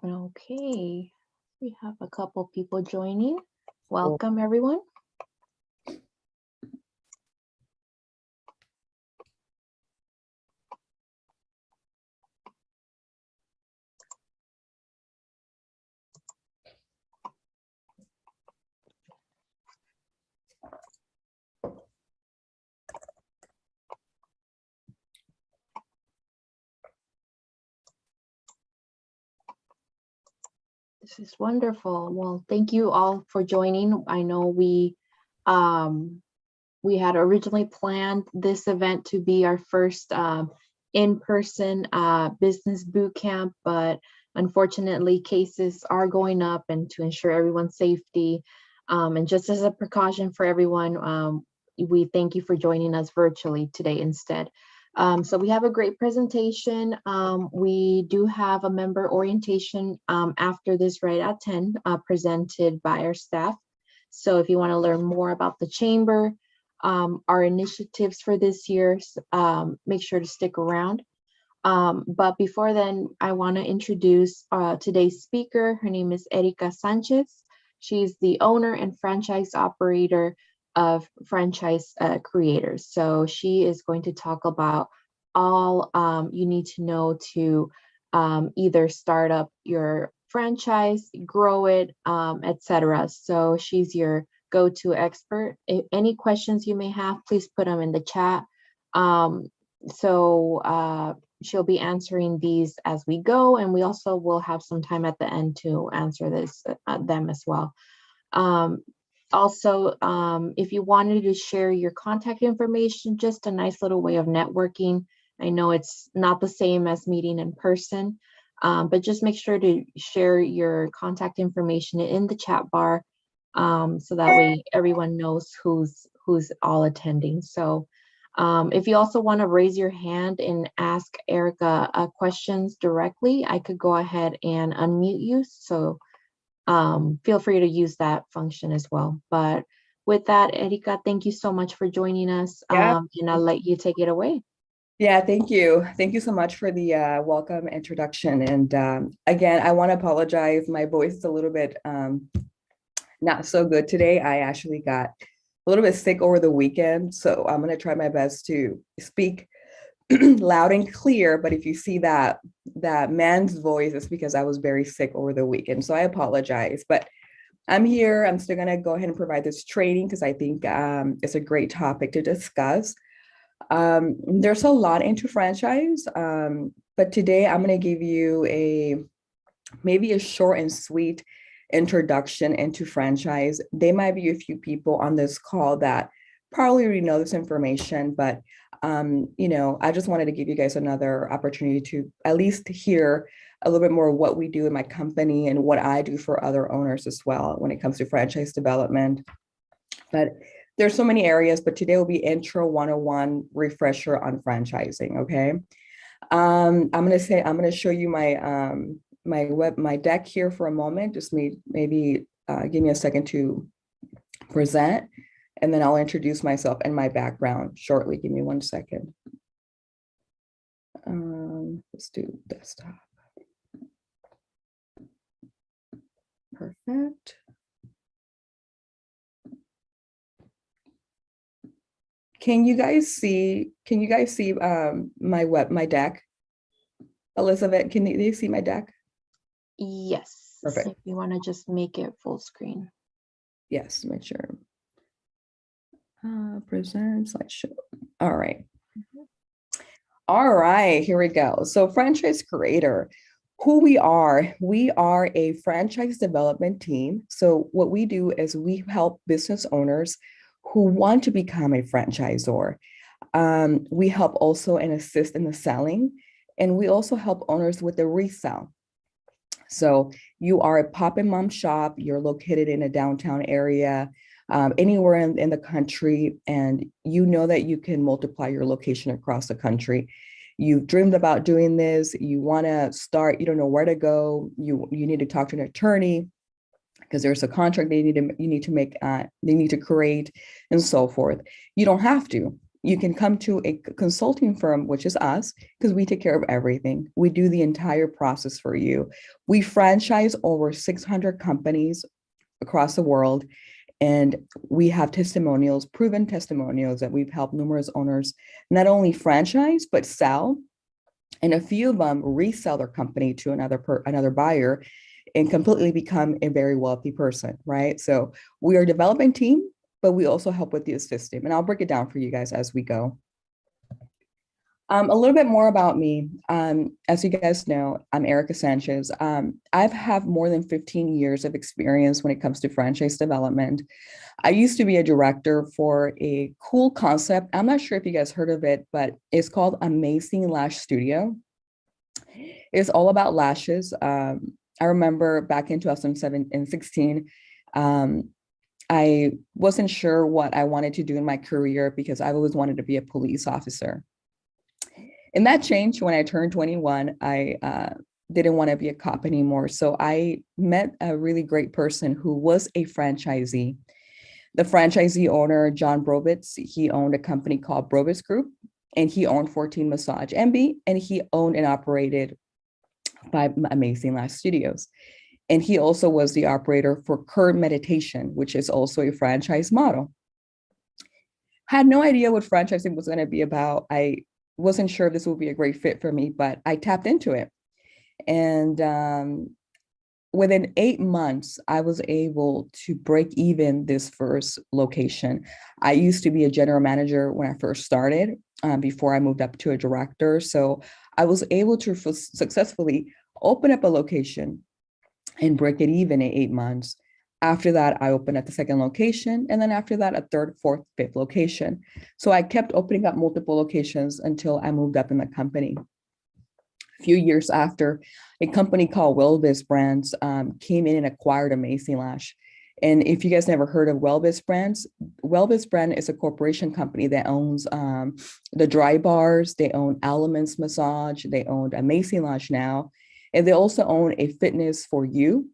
Okay, we have a couple people joining. Cool. Welcome, everyone. This is wonderful. Well, thank you all for joining. I know we had originally planned this event to be our first in-person business boot camp, but unfortunately cases are going up, and to ensure everyone's safety and just as a precaution for everyone, we thank you for joining us virtually today instead. So we have a great presentation. We do have a member orientation after this right at 10 presented by our staff. So if you want to learn more about the chamber, our initiatives for this year, make sure to stick around. But before then, I want to introduce today's speaker. Her name is Erika Sanchez. She's the owner and franchise operator of Franchise Creators. So she is going to talk about all you need to know to either start up your franchise, grow it, etc. So she's your go-to expert. If any questions you may have, please put them in the chat. She'll be answering these as we go, and we also will have some time at the end to answer them as well. If you wanted to share your contact information, just a nice little way of networking. I know it's not the same as meeting in person, but just make sure to share your contact information in the chat bar, so that way everyone knows who's all attending. So if you also want to raise your hand and ask Erika questions directly, I could go ahead and unmute you. So feel free to use that function as well. But with that, Erika, thank you so much for joining us. Yeah. And I'll let you take it away. Yeah, thank you. Thank you so much for the welcome introduction. And again, I want to apologize. My voice is a little bit not so good today. I actually got a little bit sick over the weekend, so I'm going to try my best to speak loud and clear. But if you see that man's voice, it's because I was very sick over the weekend. So I apologize. But I'm here. I'm still going to go ahead and provide this training because I think it's a great topic to discuss. There's a lot into franchise, but today I'm going to give you maybe a short and sweet introduction into franchise. There might be a few people on this call that probably already know this information, but I just wanted to give you guys another opportunity to at least hear a little bit more of what we do in my company and what I do for other owners as well when it comes to franchise development. But there's so many areas, but today will be intro 101 refresher on franchising. Okay. I'm going to show you my deck here for a moment. Just maybe give me a second to present, and then I'll introduce myself and my background shortly. Give me 1 second. Let's do desktop. Perfect. Can you guys see my deck? Elizabeth, can you see my deck? Yes. Perfect. If you want to just make it full screen. Yes, make sure. Present slideshow. All right. All right, here we go. So Franchise Creator, who we are a franchise development team. So what we do is we help business owners who want to become a franchisor. We help also and assist in the selling, and we also help owners with the resale. So you are a pop and mom shop, you're located in a downtown area, anywhere in the country, and you know that you can multiply your location across the country. You've dreamed about doing this, you want to start, you don't know where to go, you need to talk to an attorney because there's a contract they need to create and so forth. You don't have to. you can come to a consulting firm, which is us, because we take care of everything. We do the entire process for you. We franchise over 600 companies across the world. And we have testimonials, proven testimonials that we've helped numerous owners not only franchise, but sell. And a few of them resell their company to another buyer and completely become a very wealthy person, right? So we are a development team, but we also help with the system. And I'll break it down for you guys as we go. A little bit more about me. As you guys know, I'm Erica Sanchez. I've had more than 15 years of experience when it comes to franchise development. I used to be a director for a cool concept. I'm not sure if you guys heard of it, but it's called Amazing Lash Studio. It's all about lashes. I remember back in 2007 and 16, I wasn't sure what I wanted to do in my career because I always wanted to be a police officer. And that changed when I turned 21. I didn't want to be a cop anymore. So I met a really great person who was a franchisee. The franchisee owner, John Brovitz, he owned a company called Brovitz Group, and he owned 14 Massage MB, and he owned and operated 5 Amazing Lash Studios. And he also was the operator for Current Meditation, which is also a franchise model. Had no idea what franchising was going to be about. I wasn't sure if this would be a great fit for me, but I tapped into it. And within 8 months, I was able to break even this first location. I used to be a general manager when I first started, before I moved up to a director. So I was able to successfully open up a location and break it even in 8 months. After that, I opened at the second location. And then after that, a third, fourth, fifth location. So I kept opening up multiple locations until I moved up in the company. A few years after, a company called Wellbiz Brands came in and acquired Amazing Lash. And if you guys never heard of Wellbiz Brands, Wellbiz Brand is a corporation company that owns the Dry Bars, they own Elements Massage, they own Amazing Lash now, and they also own a Fitness for You,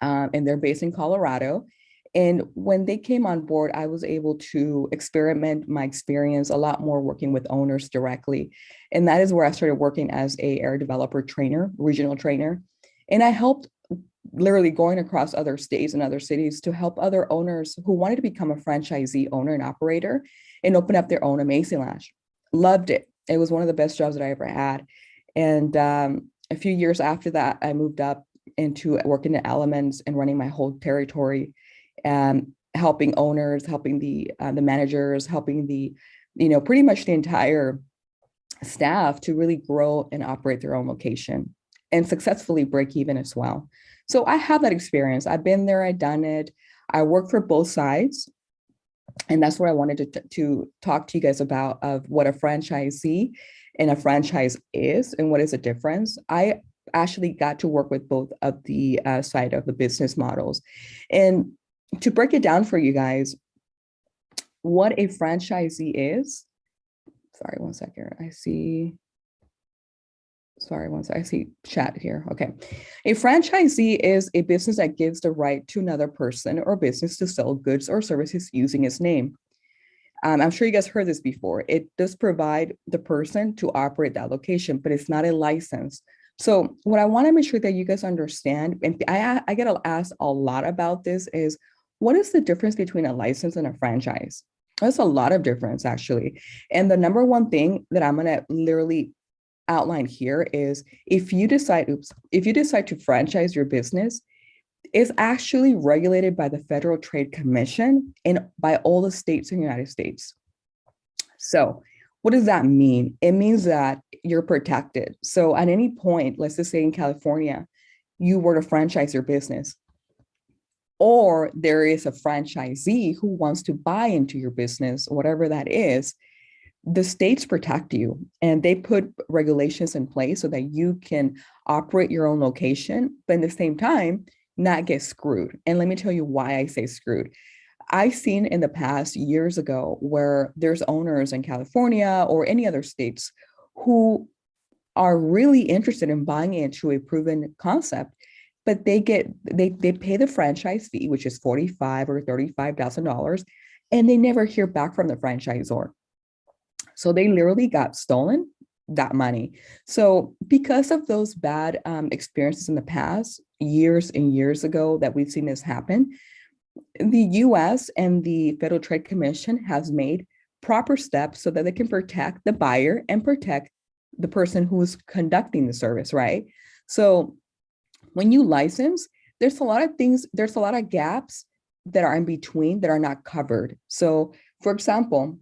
and they're based in Colorado. And when they came on board, I was able to experiment my experience a lot more working with owners directly. And that is where I started working as a area developer trainer, regional trainer. And I helped literally going across other states and other cities to help other owners who wanted to become a franchisee owner and operator and open up their own Amazing Lash. Loved it. It was one of the best jobs that I ever had. And a few years after that, I moved up into working at Elements and running my whole territory, and helping owners, helping the managers, helping the, pretty much the entire staff to really grow and operate their own location and successfully break even as well. So I have that experience. I've been there, I've done it. I work for both sides. And that's what I wanted to talk to you guys about, of what a franchisee and a franchise is and what is the difference. I actually got to work with both of the side of the business models. And to break it down for you guys, what a franchisee is. Sorry, one second. I see chat here. Okay. A franchisee is a business that gives the right to another person or business to sell goods or services using its name. I'm sure you guys heard this before. It does provide the person to operate that location, but it's not a license. So what I want to make sure that you guys understand, and I get asked a lot about this, is what is the difference between a license and a franchise? There's a lot of difference, actually. And the number one thing that I'm going to literally outline here is if you decide to franchise your business, it's actually regulated by the Federal Trade Commission and by all the states in the United States. So what does that mean? It means that you're protected. So at any point, let's just say in California, you were to franchise your business, or there is a franchisee who wants to buy into your business, whatever that is, the states protect you and they put regulations in place so that you can operate your own location, but at the same time, not get screwed. And let me tell you why I say screwed. I've seen in the past years ago where there's owners in California or any other states who are really interested in buying into a proven concept, but they pay the franchise fee, which is $45,000 or $35,000, and they never hear back from the franchisor. So they literally got stolen that money. So because of those bad experiences in the past, years and years ago that we've seen this happen, the US and the Federal Trade Commission has made proper steps so that they can protect the buyer and protect the person who is conducting the service, right? So when you license, there's a lot of things, there's a lot of gaps that are in between that are not covered. So, for example,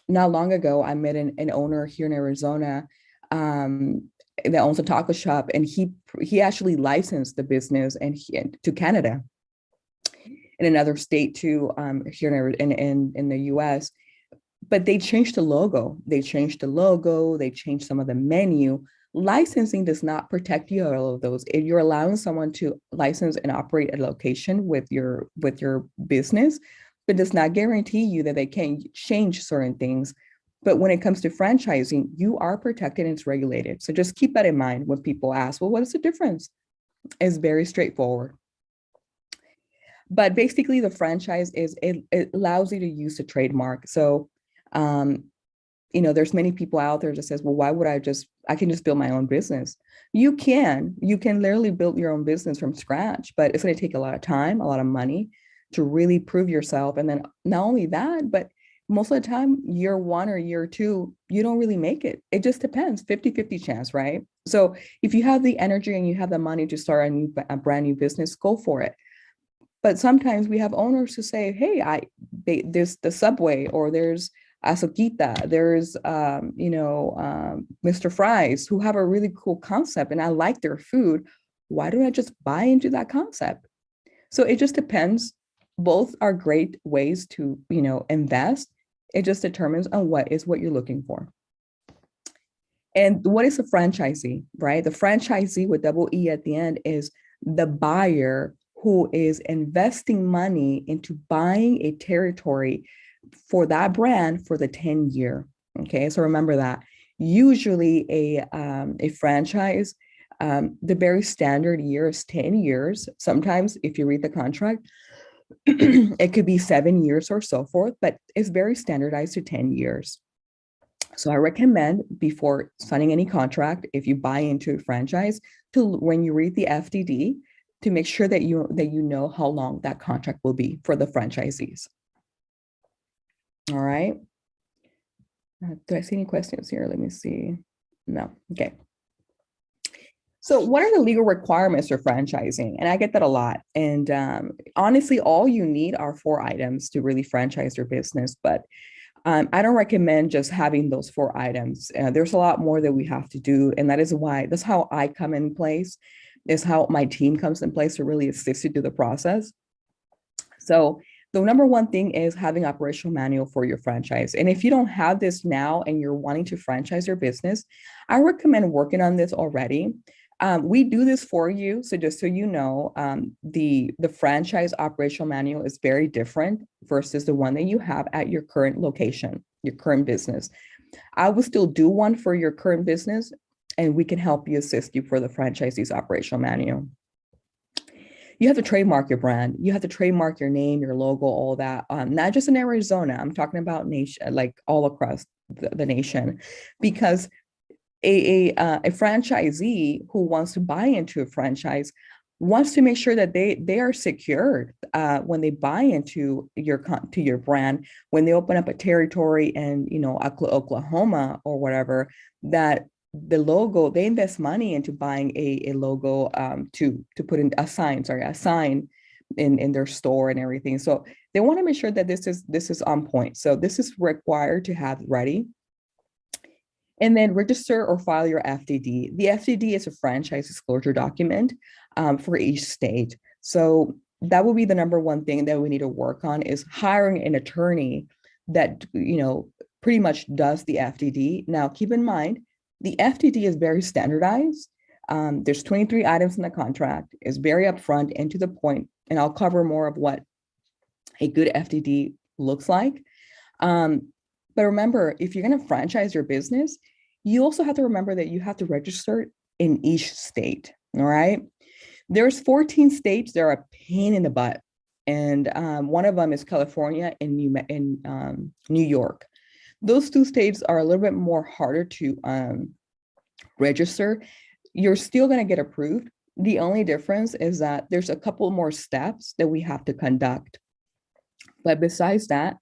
not long ago, I met an owner here in Arizona that owns a taco shop, and he actually licensed the business to Canada in another state too, here in the US. But they changed the logo. They changed the logo. They changed some of the menu. Licensing does not protect you all of those. If you're allowing someone to license and operate a location with your business, but does not guarantee you that they can change certain things. But when it comes to franchising, you are protected and it's regulated. So just keep that in mind when people ask, well, what is the difference? It's very straightforward. But basically the franchise it allows you to use the trademark. So um, there's many people out there that says, well, why would I can just build my own business. You can literally build your own business from scratch, but it's going to take a lot of time, a lot of money to really prove yourself. And then not only that, but most of the time, year one or year two, you don't really make it. It just depends, 50-50 chance, right? So if you have the energy and you have the money to start a brand new business, go for it. But sometimes we have owners who say, hey, there's the Subway, or there's Azuquita, there's Mr. Fries, who have a really cool concept and I like their food. Why don't I just buy into that concept? So it just depends. Both are great ways to, invest. It just determines on what you're looking for. And what is a franchisee, right? The franchisee with double E at the end is the buyer who is investing money into buying a territory for that brand for the 10 year. Okay, so remember that. Usually a franchise, the very standard year is 10 years. Sometimes if you read the contract, it could be 7 years or so forth, but it's very standardized to 10 years. So I recommend before signing any contract, if you buy into a franchise, when you read the FDD, to make sure that you know how long that contract will be for the franchisees. All right. Do I see any questions here? Let me see. No. Okay. So what are the legal requirements for franchising? And I get that a lot. And honestly, all you need are 4 items to really franchise your business. But I don't recommend just having those 4 items. There's a lot more that we have to do. And that's how I come in place, is how my team comes in place to really assist you through the process. So the number one thing is having operational manual for your franchise. And if you don't have this now and you're wanting to franchise your business, I recommend working on this already. We do this for you. So just so you know, the franchise operational manual is very different versus the one that you have at your current location, your current business. I will still do one for your current business, and we can help you, assist you for the franchisee's operational manual. You have to trademark your brand. You have to trademark your name, your logo, all that. Not just in Arizona. I'm talking about nation, like all across the nation, because a franchisee who wants to buy into a franchise wants to make sure that they are secured when they buy into your brand, when they open up a territory in Oklahoma or whatever, that the logo, they invest money into buying a logo to put in a sign in their store and everything. So they want to make sure that this is on point. So this is required to have ready. And then register or file your FDD. The FDD is a franchise disclosure document for each state. So that will be the number one thing that we need to work on, is hiring an attorney that pretty much does the FDD. Now, keep in mind, the FDD is very standardized. There's 23 items in the contract. It's very upfront and to the point, and I'll cover more of what a good FDD looks like. But remember, if you're going to franchise your business, you also have to remember that you have to register in each state. All right. There's 14 states that are a pain in the butt. And one of them is California and New York. Those two states are a little bit more harder to register. You're still going to get approved. The only difference is that there's a couple more steps that we have to conduct. But besides that,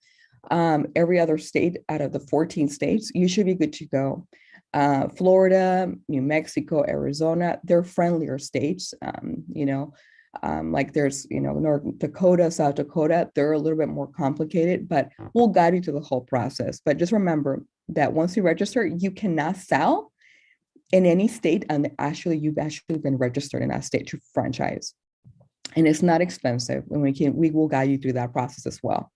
every other state out of the 14 states, you should be good to go. Florida, New Mexico, Arizona, they're friendlier states. Like there's, North Dakota, South Dakota, they're a little bit more complicated, but we'll guide you through the whole process. But just remember that once you register, you cannot sell in any state, and you've actually been registered in that state to franchise. And it's not expensive, and we will guide you through that process as well.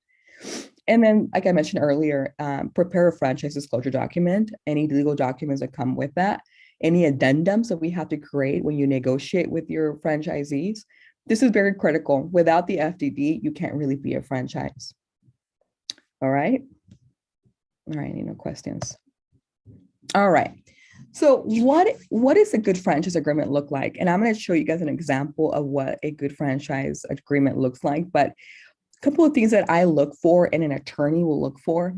And then, like I mentioned earlier, prepare a franchise disclosure document, any legal documents that come with that, any addendums that we have to create when you negotiate with your franchisees. This is very critical. Without the FDD, you can't really be a franchise. All right. All right, any no questions? All right. So what is a good franchise agreement look like? And I'm going to show you guys an example of what a good franchise agreement looks like. But a couple of things that I look for and an attorney will look for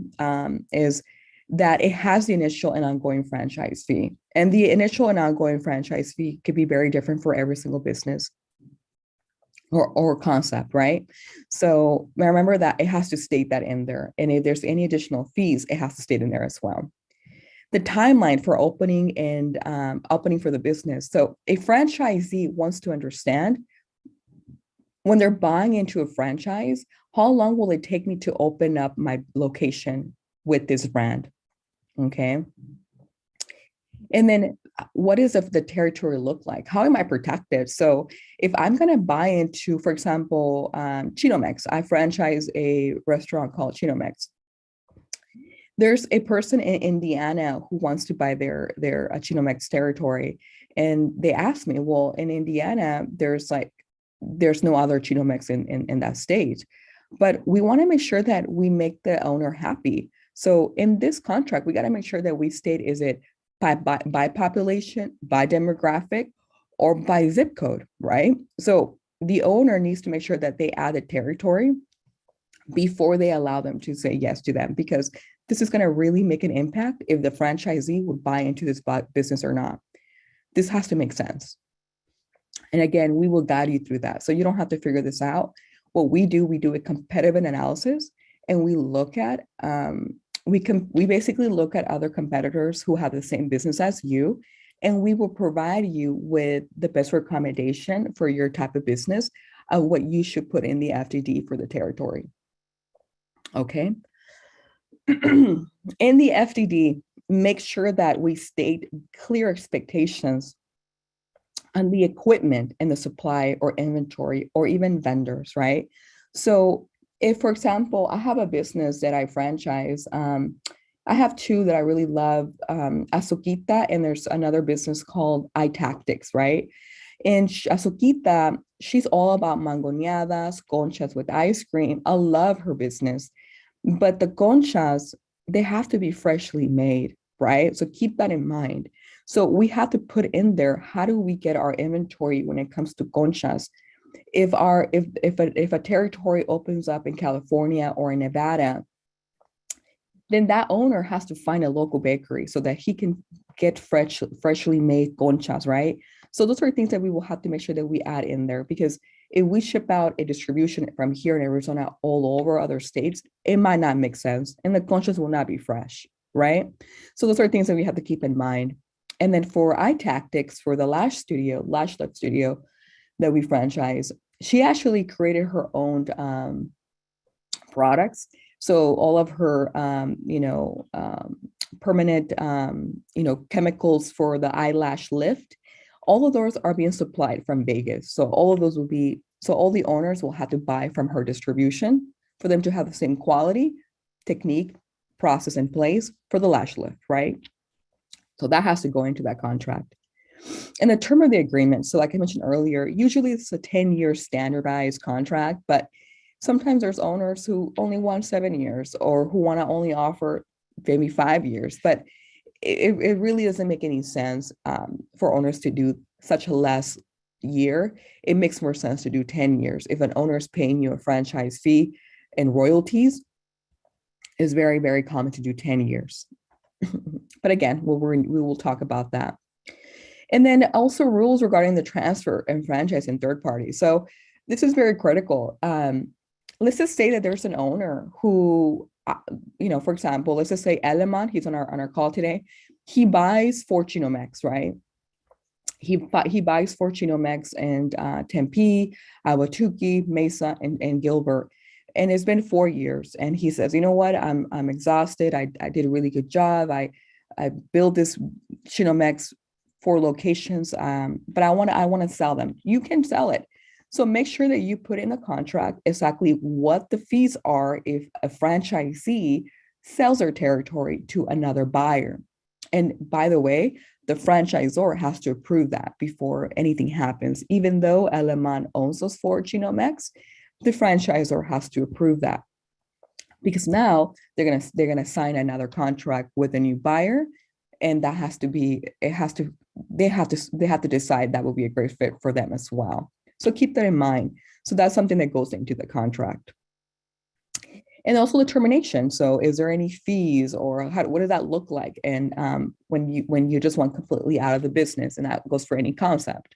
is that it has the initial and ongoing franchise fee. And the initial and ongoing franchise fee could be very different for every single business or concept, right? So remember that it has to state that in there. And if there's any additional fees, it has to state in there as well. The timeline for opening and opening for the business. So a franchisee wants to understand when they're buying into a franchise, how long will it take me to open up my location with this brand? Okay. And then what does the territory look like? How am I protected? So if I'm going to buy into, for example, Chino Mex, I franchise a restaurant called Chino Mex. There's a person in Indiana who wants to buy their Chino Mex territory. And they asked me, well, in Indiana, there's no other Chino Mex in that state. But we want to make sure that we make the owner happy. So in this contract, we got to make sure that we state, is it by population, by demographic, or by zip code, right? So the owner needs to make sure that they add a territory before they allow them to say yes to them, because this is going to really make an impact if the franchisee would buy into this business or not. This has to make sense. And again, we will guide you through that. So you don't have to figure this out. What we do a competitive analysis, and we look at, we basically look at other competitors who have the same business as you, and we will provide you with the best recommendation for your type of business of what you should put in the FDD for the territory. Okay. In the FDD, make sure that we state clear expectations on the equipment and the supply or inventory or even vendors, right? So if, for example, I have a business that I franchise, I have two that I really love, Azuquita, and there's another business called iTactics, right? And Azuquita, she's all about mangoneadas, conchas with ice cream. I love her business. But the conchas, they have to be freshly made, right? So keep that in mind. So we have to put in there, how do we get our inventory when it comes to conchas? If a territory opens up in California or in Nevada, then that owner has to find a local bakery so that he can get freshly made conchas, right? So those are things that we will have to make sure that we add in there, because if we ship out a distribution from here in Arizona all over other states, it might not make sense and the conchas will not be fresh, right? So those are things that we have to keep in mind. And then for iTactics, for the Lash Love Studio that we franchise, she actually created her own products. So all of her, permanent, chemicals for the eyelash lift, all of those are being supplied from Vegas. So all of those will be, so all the owners will have to buy from her distribution for them to have the same quality, technique, process in place for the lash lift, right? So that has to go into that contract. And the term of the agreement, so like I mentioned earlier, usually it's a 10-year standardized contract, but sometimes there's owners who only want 7 years or who want to only offer maybe 5 years, but it really doesn't make any sense for owners to do such a less year. It makes more sense to do 10 years. If an owner is paying you a franchise fee and royalties, It's very, very common to do 10 years. But again, we will talk about that. And then also rules regarding the transfer and franchise in third parties. So this is very critical. Let's just say that there's an owner who, for example, let's just say Eleman, he's on our call today. He buys Fortunomex, right? He buys Fortunomex and Tempe, Awatuki, Mesa, and Gilbert. And it's been 4 years. And he says, you know what, I'm exhausted. I did a really good job. I built this Chinomex 4 locations, but I want to sell them. You can sell it. So make sure that you put in a contract exactly what the fees are if a franchisee sells their territory to another buyer. And by the way, the franchisor has to approve that before anything happens. Even though Eleman owns those 4 Chinomex, the franchisor has to approve that, because now they're gonna sign another contract with a new buyer, and that has to be they have to decide that will be a great fit for them as well. So keep that in mind. So that's something that goes into the contract. And also the termination. So is there any fees, or what does that look like? And when you just want completely out of the business, and that goes for any concept.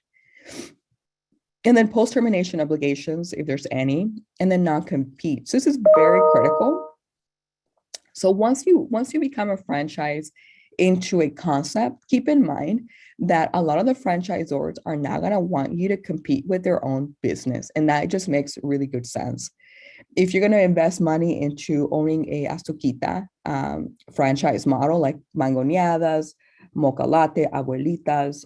And then post-termination obligations, if there's any, and then non-compete. So this is very critical. So once you become a franchise into a concept, keep in mind that a lot of the franchisors are not going to want you to compete with their own business. And that just makes really good sense. If you're going to invest money into owning a Azuquita franchise model like Mangoneadas, Mocha Latte, Abuelitas,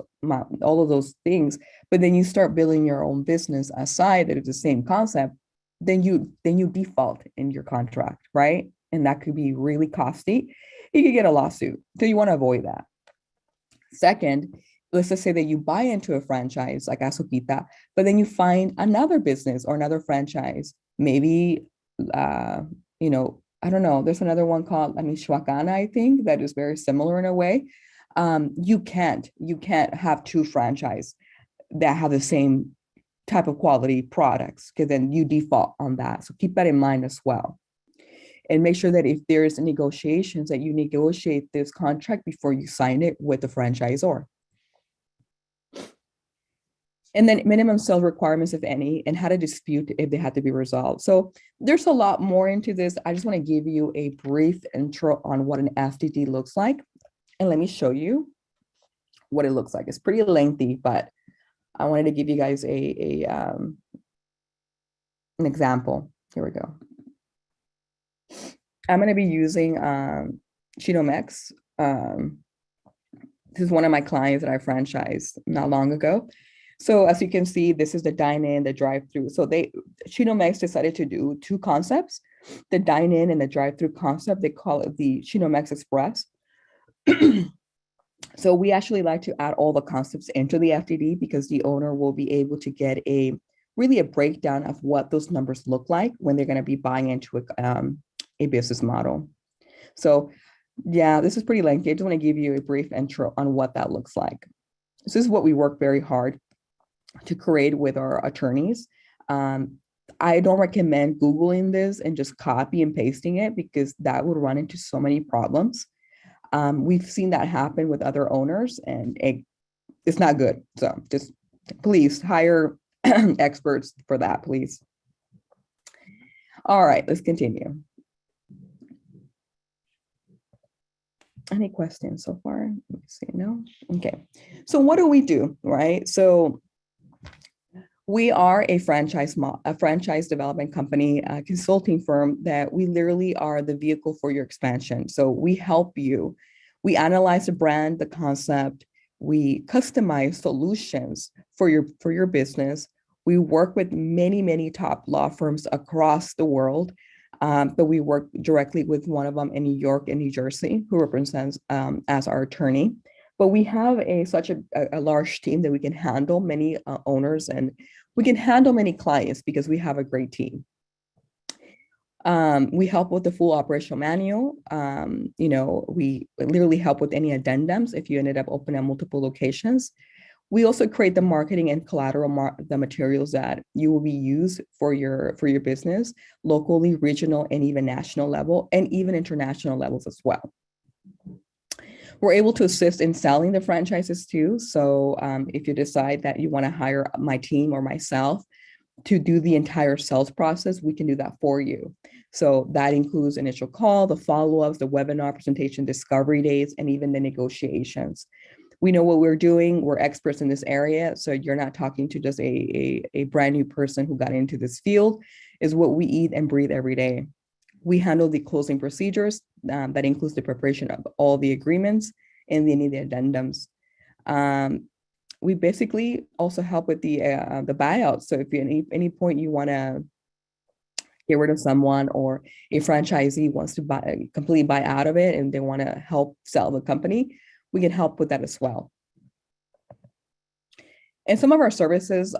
all of those things, but then you start building your own business aside that is the same concept, then you default in your contract, right? And that could be really costly. You could get a lawsuit. So you want to avoid that. Second, let's just say that you buy into a franchise like Azuquita, but then you find another business or another franchise. Maybe, I don't know, there's another one called, Shuacana, I think, that is very similar in a way. You can't have 2 franchises that have the same type of quality products, because then you default on that. So keep that in mind as well. And make sure that if there's negotiations, that you negotiate this contract before you sign it with the franchisor. And then minimum sales requirements, if any, and how to dispute if they had to be resolved. So there's a lot more into this. I just want to give you a brief intro on what an FDD looks like. And let me show you what it looks like. It's pretty lengthy, but I wanted to give you guys an example. Here we go. I'm going to be using Chinomex. This is one of my clients that I franchised not long ago. So as you can see, this is the dine-in, the drive-through. So Chinomex decided to do 2 concepts, the dine-in and the drive-through concept. They call it the Chinomex Express. So we actually like to add all the concepts into the FDD, because the owner will be able to get a breakdown of what those numbers look like when they're going to be buying into a business model. So yeah, this is pretty lengthy. I just want to give you a brief intro on what that looks like. So this is what we work very hard to create with our attorneys. I don't recommend Googling this and just copy and pasting it, because that would run into so many problems. We've seen that happen with other owners, and it's not good. So just please hire experts for that, please. All right, let's continue. Any questions so far? Let me see. No? Okay. So what do we do, right? So we are a franchise development company, a consulting firm that we literally are the vehicle for your expansion. So we help you. We analyze the brand, the concept. We customize solutions for your business. We work with many, many top law firms across the world. But we work directly with one of them in New York and New Jersey, who represents as our attorney. But we have such a large team that we can handle many owners, and we can handle many clients because we have a great team. We help with the full operational manual. We literally help with any addendums if you ended up opening multiple locations. We also create the marketing and collateral, the materials that you will be used for your business, locally, regional, and even national level, and even international levels as well. We're able to assist in selling the franchises too. So if you decide that you want to hire my team or myself to do the entire sales process, we can do that for you. So that includes initial call, the follow-ups, the webinar presentation, discovery days, and even the negotiations. We know what we're doing. We're experts in this area. So you're not talking to just a brand new person who got into this field. Is what we eat and breathe every day. We handle the closing procedures. That includes the preparation of all the agreements and any of the addendums. We basically also help with the buyout. So if at any point you want to get rid of someone, or a franchisee wants to completely buy out of it and they want to help sell the company, we can help with that as well. And some of our services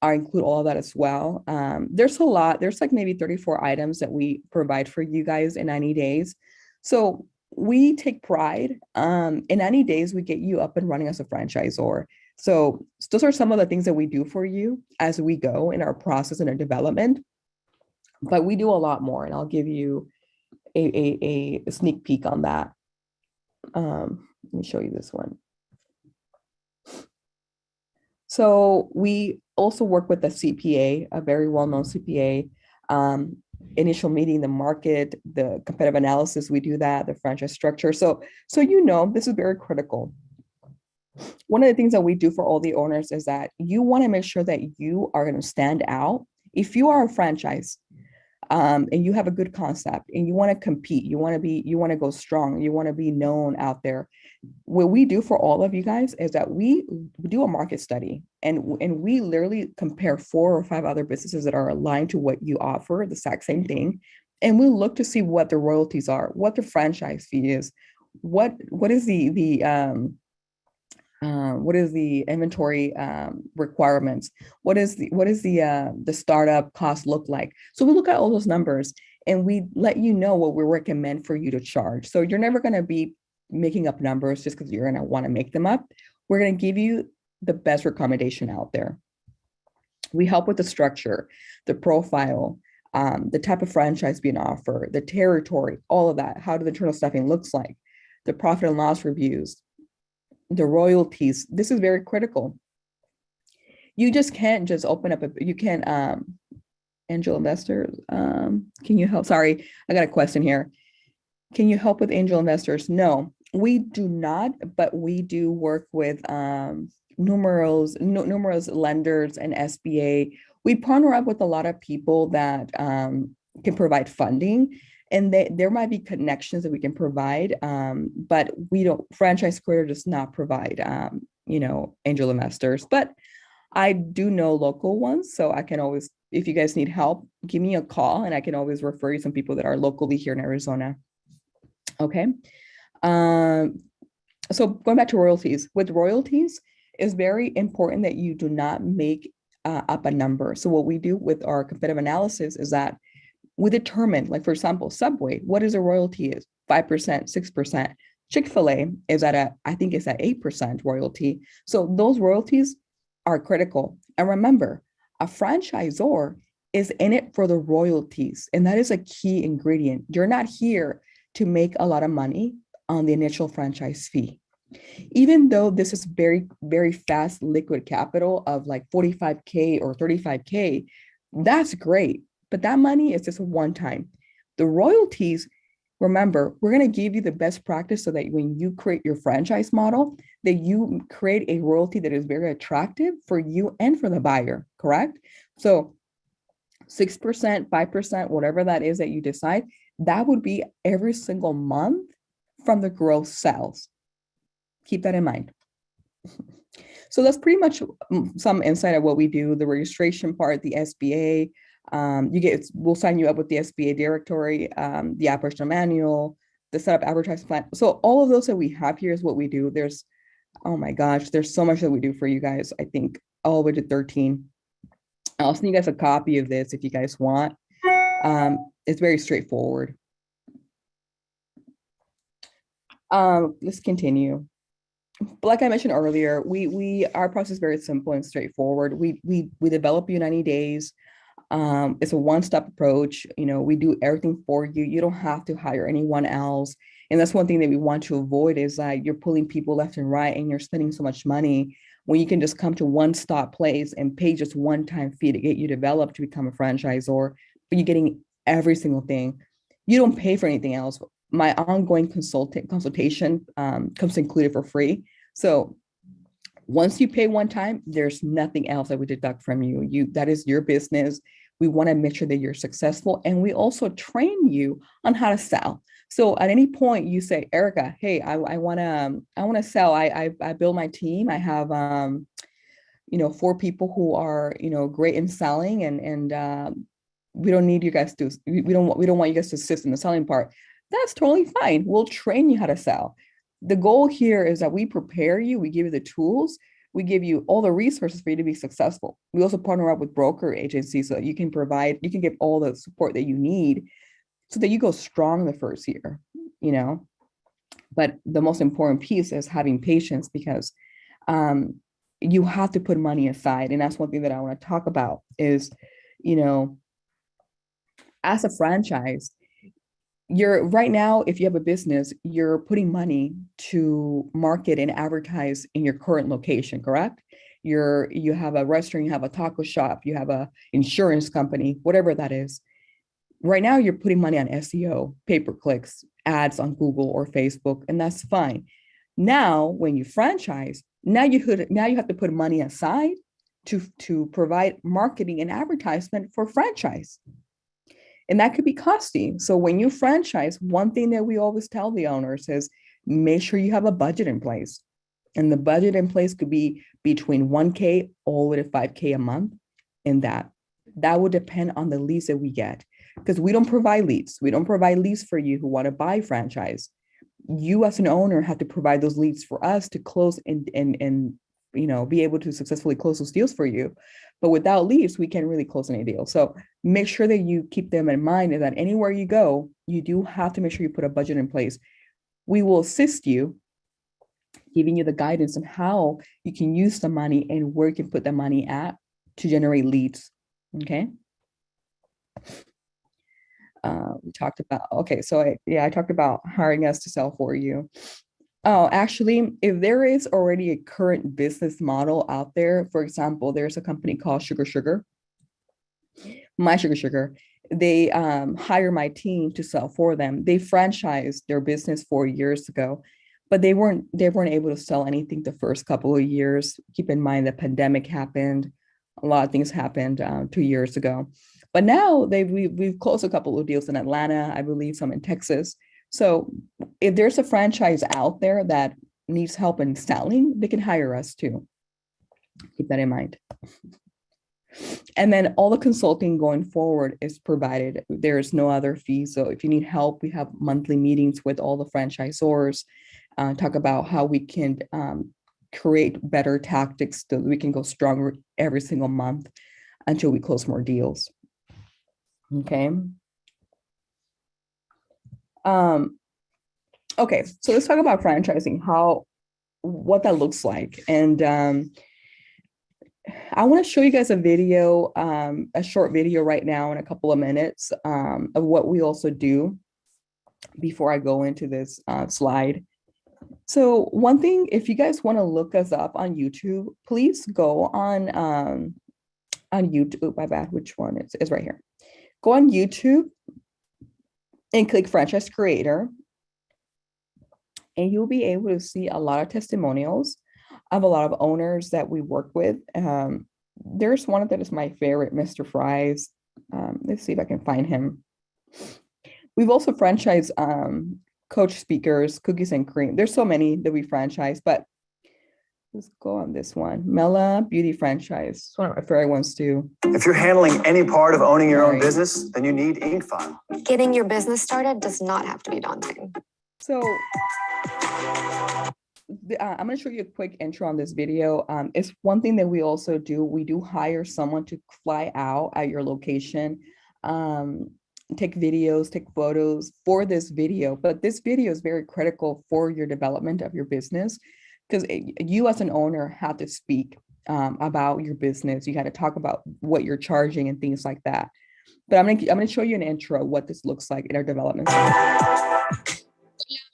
include all of that as well. There's a lot. There's like maybe 34 items that we provide for you guys in 90 days. So we take pride. In 90 days, we get you up and running as a franchisor. So those are some of the things that we do for you as we go in our process and our development. But we do a lot more, and I'll give you a sneak peek on that. Let me show you this one. So we also work with a CPA, a very well-known CPA, initial meeting, the market, the competitive analysis, we do that, the franchise structure. So this is very critical. One of the things that we do for all the owners is that you want to make sure that you are going to stand out. If you are a franchise, and you have a good concept and you want to compete, you want to go strong, you want to be known out there. What we do for all of you guys is that we do a market study, and we literally compare 4 or 5 other businesses that are aligned to what you offer, the exact same thing. And we look to see what the royalties are, what the franchise fee is, what is the inventory requirements? What is the startup cost look like? So we look at all those numbers and we let you know what we recommend for you to charge. So you're never going to be making up numbers just because you're going to want to make them up. We're going to give you the best recommendation out there. We help with the structure, the profile, the type of franchise being offered, the territory, all of that, how the internal staffing looks like, the profit and loss reviews, the royalties. This is very critical. You just can't just open up you can't angel investors. Can you help? Sorry, I got a question here. Can you help with angel investors? No, we do not, but we do work with numerous lenders and SBA. We partner up with a lot of people that can provide funding, and there might be connections that we can provide, but we don't. Franchise Creator does not provide, angel investors. But I do know local ones, so I can always, if you guys need help, give me a call, and I can always refer you some people that are locally here in Arizona. Okay. So going back to royalties, with royalties, it's very important that you do not make up a number. So what we do with our competitive analysis is that we determine, like, for example, Subway, what is a royalty is 5%, 6%. Chick-fil-A is I think it's at 8% royalty. So those royalties are critical. And remember, a franchisor is in it for the royalties. And that is a key ingredient. You're not here to make a lot of money on the initial franchise fee. Even though this is very, very fast liquid capital of like 45K or 35K, that's great. But that money is just a one time. The royalties, remember, we're going to give you the best practice so that when you create your franchise model, that you create a royalty that is very attractive for you and for the buyer, correct? So 6%, 5%, whatever that is that you decide, that would be every single month from the gross sales. Keep that in mind. So that's pretty much some insight of what we do, the registration part, the SBA. We'll sign you up with the SBA directory, the operational manual, the setup advertising plan. So all of those that we have here is what we do. There's, oh my gosh, there's so much that we do for you guys. I think all the way to 13. I'll send you guys a copy of this if you guys want. It's very straightforward. Let's continue. like I mentioned earlier, our process is very simple and straightforward. We develop you in 90 days. It's a one-step approach. We do everything for you. You don't have to hire anyone else. And that's one thing that we want to avoid is that you're pulling people left and right and you're spending so much money when you can just come to one stop place and pay just one-time fee to get you developed to become a franchisor, but you're getting every single thing. You don't pay for anything else. My ongoing consultation comes included for free. So once you pay one time, there's nothing else that we deduct from you. That is your business. We want to make sure that you're successful. And we also train you on how to sell. So at any point you say, Erica, hey, I want to sell. I build my team. I have 4 people who are, great in selling and we don't need you guys to, we don't want you guys to assist in the selling part. That's totally fine. We'll train you how to sell. The goal here is that we prepare you, we give you the tools, we give you all the resources for you to be successful. We also partner up with broker agencies so that you can get all the support that you need so that you go strong the first year, But the most important piece is having patience because you have to put money aside. And that's one thing that I want to talk about is, as a franchise, you're right now, if you have a business, you're putting money to market and advertise in your current location, correct? You have a restaurant, you have a taco shop, you have a insurance company, whatever that is. Right now, you're putting money on SEO, pay-per-clicks, ads on Google or Facebook, and that's fine. Now, when you franchise, now you have to put money aside to provide marketing and advertisement for franchise. And that could be costly. So when you franchise, one thing that we always tell the owners is make sure you have a budget in place. And the budget in place could be between 1K all the way to 5K a month. And that would depend on the leads that we get. Because we don't provide leads. We don't provide leads for you who want to buy franchise. You as an owner have to provide those leads for us to close and be able to successfully close those deals for you. But without leads, we can't really close any deal. So make sure that you keep them in mind and that anywhere you go, you do have to make sure you put a budget in place. We will assist you, giving you the guidance on how you can use the money and where you can put the money at to generate leads. Okay. We talked about, I talked about hiring us to sell for you. Oh, actually, if there is already a current business model out there, for example, there's a company called My Sugar. They hire my team to sell for them. They franchised their business 4 years ago, but they weren't able to sell anything the first couple of years. Keep in mind the pandemic happened. A lot of things happened 2 years ago. But now we've closed a couple of deals in Atlanta, I believe some in Texas. So if there's a franchise out there that needs help in selling, they can hire us too. Keep that in mind. And then all the consulting going forward is provided. There is no other fee. So if you need help, we have monthly meetings with all the franchisors, talk about how we can create better tactics so we can go stronger every single month until we close more deals. Okay. Okay, so let's talk about franchising, what that looks like. And I want to show you guys a video, a short video right now in a couple of minutes of what we also do before I go into this slide. So one thing, if you guys want to look us up on YouTube, please go on YouTube. My bad, which one is right here? Go on YouTube and click Franchise Creator. And you'll be able to see a lot of testimonials of a lot of owners that we work with. There's one that is my favorite, Mr. Fries. Let's see if I can find him. We've also franchised coach speakers, Cookies and Cream. There's so many that we franchise, but let's go on this one. Mela Beauty Franchise. It's one of my favorite ones too. If you're handling any part of owning your own business, then you need InkFile. Getting your business started does not have to be daunting. So I'm going to show you a quick intro on this video. It's one thing that we also do. We do hire someone to fly out at your location, take videos, take photos for this video. But this video is very critical for your development of your business because you as an owner have to speak about your business. You got to talk about what you're charging and things like that. But I'm gonna show you an intro of what this looks like in our development center.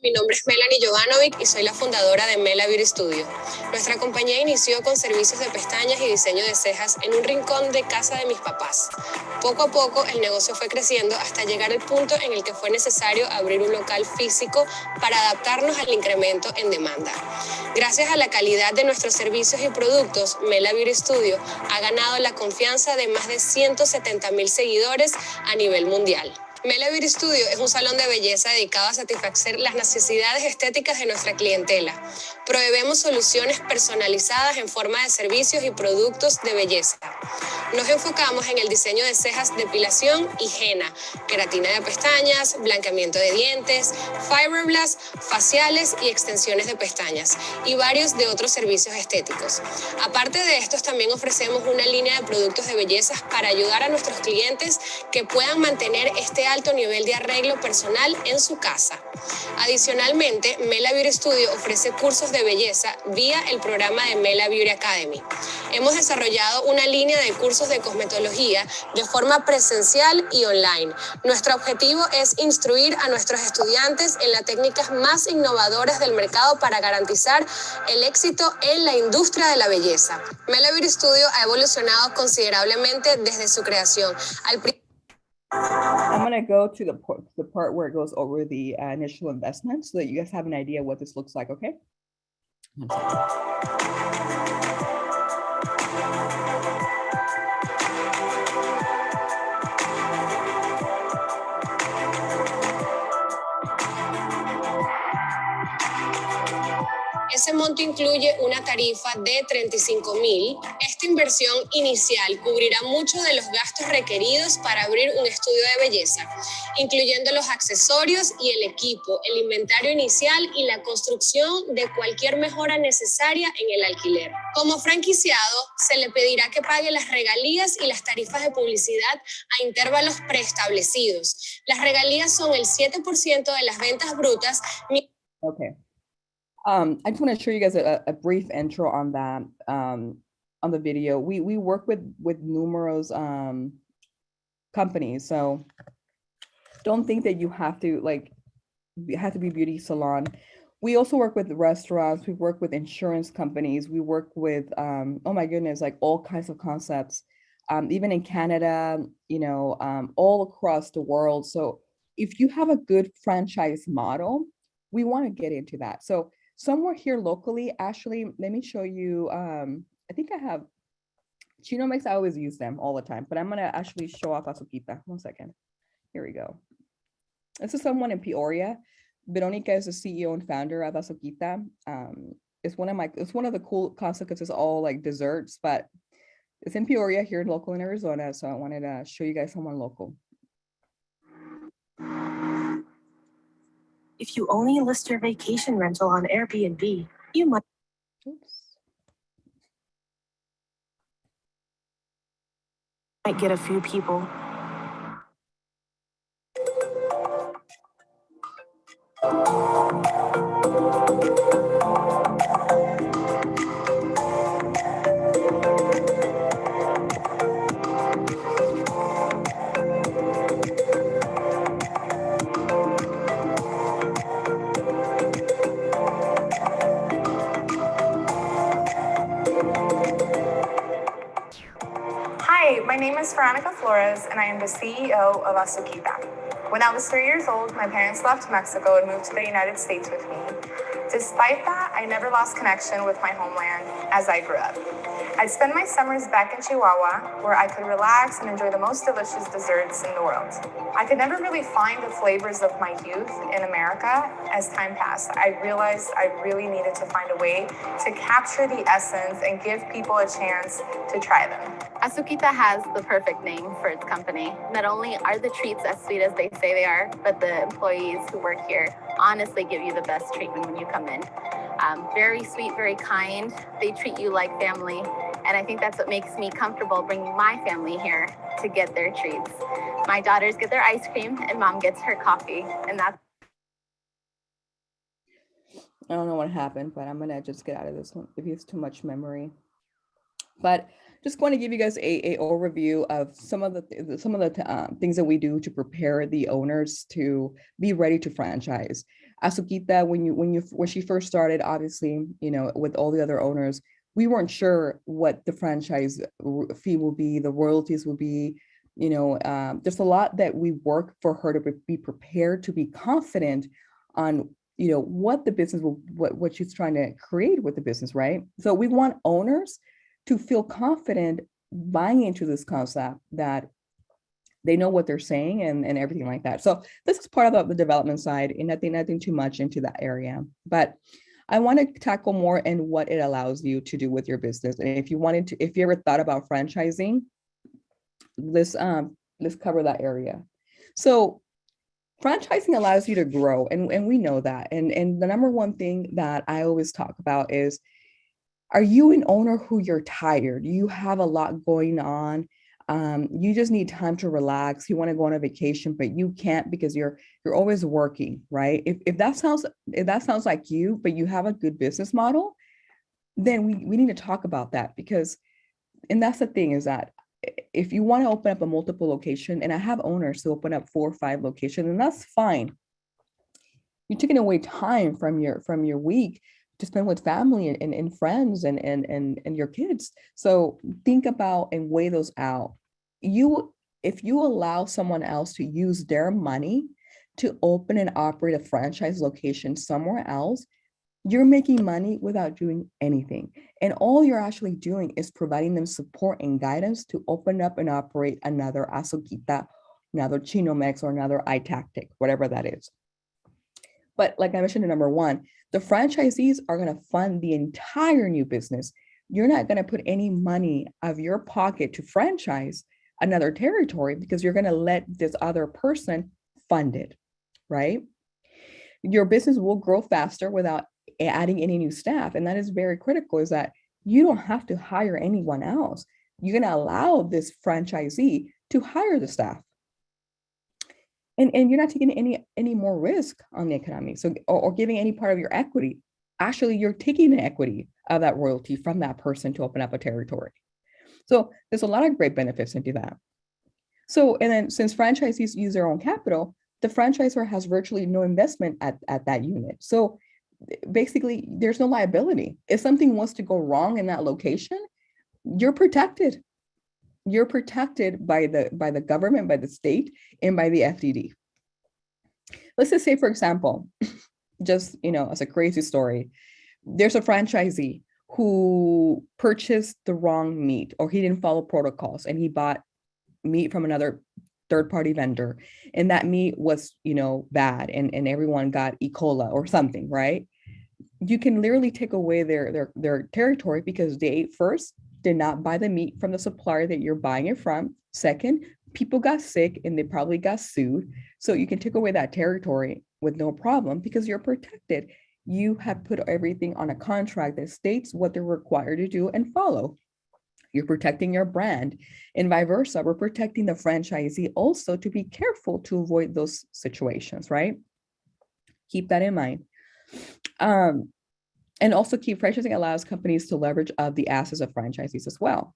Mi nombre es Melanie Jovanovic y soy la fundadora de Mela Beauty Studio. Nuestra compañía inició con servicios de pestañas y diseño de cejas en un rincón de casa de mis papás. Poco a poco el negocio fue creciendo hasta llegar al punto en el que fue necesario abrir un local físico para adaptarnos al incremento en demanda. Gracias a la calidad de nuestros servicios y productos, Mela Beauty Studio ha ganado la confianza de más de 170,000 seguidores a nivel mundial. Mela Beauty Studio es un salón de belleza dedicado a satisfacer las necesidades estéticas de nuestra clientela. Proveemos soluciones personalizadas en forma de servicios y productos de belleza. Nos enfocamos en el diseño de cejas, depilación y henna, queratina de pestañas, blanqueamiento de dientes, fiberglass, faciales y extensiones de pestañas, y varios de otros servicios estéticos. Aparte de estos, también ofrecemos una línea de productos de belleza para ayudar a nuestros clientes que puedan mantener este alto nivel de arreglo personal en su casa. Adicionalmente, Mela Beauty Studio ofrece cursos de belleza vía el programa de Mela Beauty Academy. Hemos desarrollado una línea de cursos de cosmetología de forma presencial y online. Nuestro objetivo es instruir a nuestros estudiantes en las técnicas más innovadoras del mercado para garantizar el éxito en la industria de la belleza. Mela Beauty Studio ha evolucionado considerablemente desde su creación. I'm going to go to the part where it goes over the initial investment so that you guys have an idea what this looks like, okay? One second. Ese monto incluye una tarifa de 35,000. Esta inversión inicial cubrirá muchos de los gastos requeridos para abrir un estudio de belleza, incluyendo los accesorios y el equipo, el inventario inicial y la construcción de cualquier mejora necesaria en el alquiler. Como franquiciado, se le pedirá que pague las regalías y las tarifas de publicidad a intervalos preestablecidos. Las regalías son el 7% de las ventas brutas. Okay. I just want to show you guys a brief intro on that, on the video. We work with numerous companies, so don't think that you have to be beauty salon. We also work with restaurants. We work with insurance companies. We work with oh my goodness, like all kinds of concepts, even in Canada, you know, all across the world. So if you have a good franchise model, we want to get into that. So somewhere here locally, actually, let me show you. I think I have Chino Mix. I always use them all the time, but I'm gonna actually show off Azuquita. 1 second. Here we go. This is someone in Peoria. Veronica is the CEO and founder of Azuquita. It's one of the cool concepts because it's all like desserts, but it's in Peoria here local in Arizona. So I wanted to show you guys someone local. If you only list your vacation rental on Airbnb, you might get a few people. Hi, my name is Veronica Flores, and I am the CEO of Azuquita. When I was 3 years old, my parents left Mexico and moved to the United States with me. Despite that, I never lost connection with my homeland as I grew up. I'd spend my summers back in Chihuahua, where I could relax and enjoy the most delicious desserts in the world. I could never really find the flavors of my youth in America. As time passed, I realized I really needed to find a way to capture the essence and give people a chance to try them. Azuquita has the perfect name for its company. Not only are the treats as sweet as they say they are, but the employees who work here honestly give you the best treatment when you come in. Very sweet, very kind. They treat you like family. And I think that's what makes me comfortable bringing my family here to get their treats. My daughters get their ice cream and mom gets her coffee. And that's I don't know what happened, but I'm gonna just get out of this one if it's too much memory. But just going to give you guys a overview of some of the things that we do to prepare the owners to be ready to franchise. Azuquita, when she first started, obviously, you know, with all the other owners, we weren't sure what the franchise fee will be, the royalties will be. You know, there's a lot that we work for her to be prepared, to be confident on, you know, what the business will, what she's trying to create with the business, right? So we want owners to feel confident buying into this concept, that they know what they're saying and everything like that. So this is part of the development side, and nothing too much into that area. But I want to tackle more in what it allows you to do with your business. And if you ever thought about franchising, let's cover that area. So franchising allows you to grow, and we know that. And the number one thing that I always talk about is, are you an owner who you're tired? You have a lot going on. You just need time to relax. You want to go on a vacation, but you can't because you're always working, right? If that sounds like you, but you have a good business model, then we need to talk about that, because, and that's the thing, is that if you want to open up a multiple location, and I have owners who open up 4 or 5 locations, and that's fine. You're taking away time from your week to spend with family and friends and your kids. So think about and weigh those out. If you allow someone else to use their money to open and operate a franchise location somewhere else, you're making money without doing anything. And all you're actually doing is providing them support and guidance to open up and operate another Azuquita, another Chinomex, or another iTactic, whatever that is. But like I mentioned in number 1, the franchisees are going to fund the entire new business. You're not going to put any money of your pocket to franchise another territory, because you're going to let this other person fund it, right? Your business will grow faster without adding any new staff. And that is very critical, is that you don't have to hire anyone else. You're going to allow this franchisee to hire the staff. And you're not taking any more risk on the economy. So, or giving any part of your equity. Actually, you're taking the equity of that royalty from that person to open up a territory. So there's a lot of great benefits into that. So, and then since franchisees use their own capital, the franchisor has virtually no investment at that unit. So basically, there's no liability. If something was to go wrong in that location, you're protected. You're protected by the government, by the state, and by the FDD. Let's just say, for example, just, you know, as a crazy story, there's a franchisee who purchased the wrong meat, or he didn't follow protocols, and he bought meat from another third-party vendor, and that meat was, you know, bad, and everyone got E. coli or something, right? You can literally take away their territory, because they, first, did not buy the meat from the supplier that you're buying it from. Second, people got sick and they probably got sued. So you can take away that territory with no problem, because you're protected. You have put everything on a contract that states what they're required to do and follow. You're protecting your brand, and vice versa. We're protecting the franchisee also to be careful to avoid those situations, right? Keep that in mind. And also, keep franchising allows companies to leverage the assets of franchisees as well.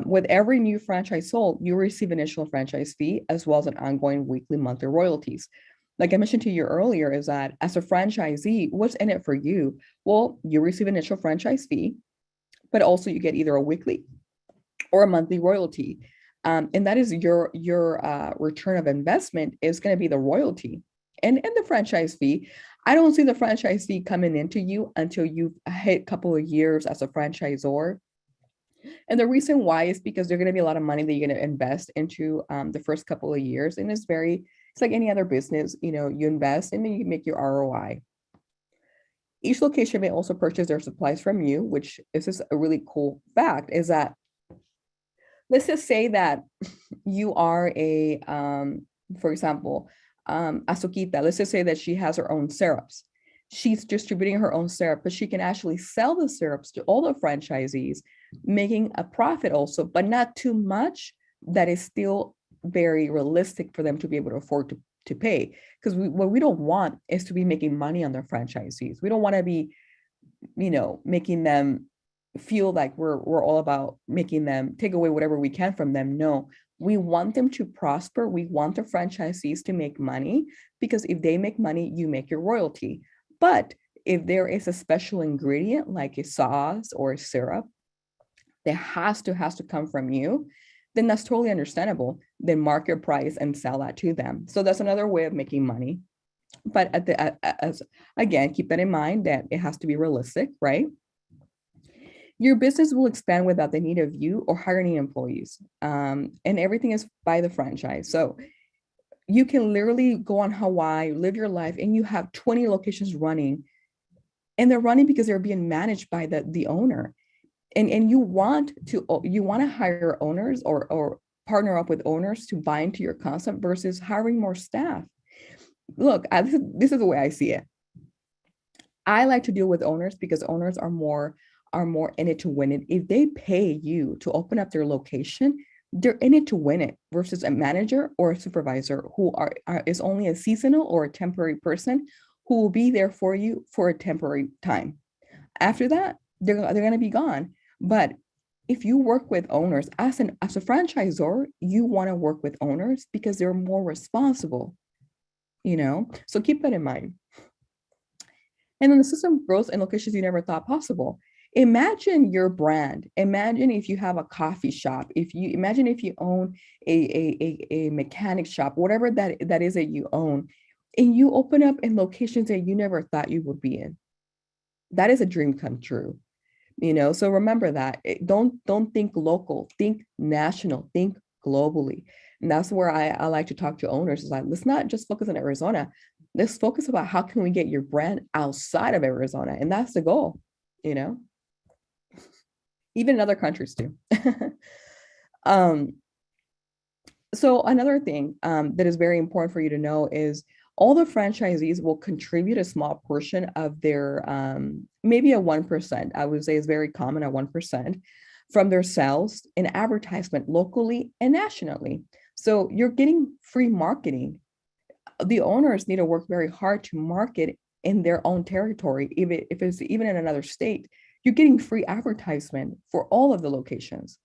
With every new franchise sold, you receive initial franchise fee, as well as an ongoing weekly, monthly royalties. Like I mentioned to you earlier, is that as a franchisee, what's in it for you? Well, you receive initial franchise fee, but also you get either a weekly or a monthly royalty. And that is your return of investment is going to be the royalty and the franchise fee. I don't see the franchise fee coming into you until you've hit a couple of years as a franchisor. And the reason why is because there's going to be a lot of money that you're going to invest into the first couple of years. And it's like any other business, you know, you invest and then you make your ROI. Each location may also purchase their supplies from you, which is just a really cool fact, is that, let's just say that you are for example, Azuquita, let's just say that she has her own syrups. She's distributing her own syrup, but she can actually sell the syrups to all the franchisees, making a profit also, but not too much that is still very realistic for them to be able to afford to pay, because what we don't want is to be making money on their franchisees. We don't want to be, making them feel like we're all about making them take away whatever we can from them. No, we want them to prosper. We want the franchisees to make money, because if they make money, you make your royalty. But if there is a special ingredient like a sauce or a syrup that has to come from you, then that's totally understandable. Then market price and sell that to them. So that's another way of making money. But again, keep that in mind that it has to be realistic, right? Your business will expand without the need of you or hiring employees. And everything is by the franchise. So you can literally go on Hawaii, live your life, and you have 20 locations running. And they're running because they're being managed by the owner. And you want to hire owners or partner up with owners to buy into your concept versus hiring more staff. Look, this is the way I see it. I like to deal with owners because owners are more in it to win it. If they pay you to open up their location, they're in it to win it, versus a manager or a supervisor who is only a seasonal or a temporary person who will be there for you for a temporary time. After that, they're going to be gone. But if you work with owners as a franchisor, you want to work with owners because they're more responsible, so keep that in mind. And then the system grows in locations you never thought possible. Imagine your brand. Imagine if you have a coffee shop. Imagine if you own a mechanic shop, whatever that is that you own, and you open up in locations that you never thought you would be in. That is a dream come true. So remember that. Don't think local, think national, think globally. And that's where I like to talk to owners. Is like, let's not just focus on Arizona. Let's focus about how can we get your brand outside of Arizona. And that's the goal, even in other countries too. So another thing that is very important for you to know is all the franchisees will contribute a small portion of their, maybe a 1%, I would say is very common, at 1%, from their sales in advertisement locally and nationally. So you're getting free marketing. The owners need to work very hard to market in their own territory. If it's even in another state, you're getting free advertisement for all of the locations.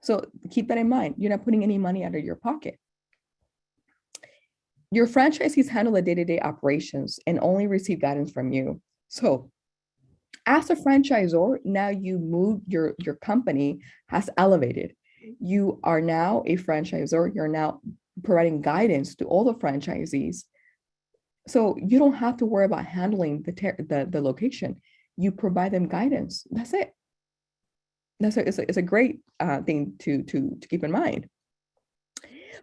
So keep that in mind. You're not putting any money out of your pocket. Your franchisees handle the day-to-day operations and only receive guidance from you. So as a franchisor, now you move, your company has elevated. You are now a franchisor. You're now providing guidance to all the franchisees. So you don't have to worry about handling the location. You provide them guidance. That's it. It's a great thing to keep in mind.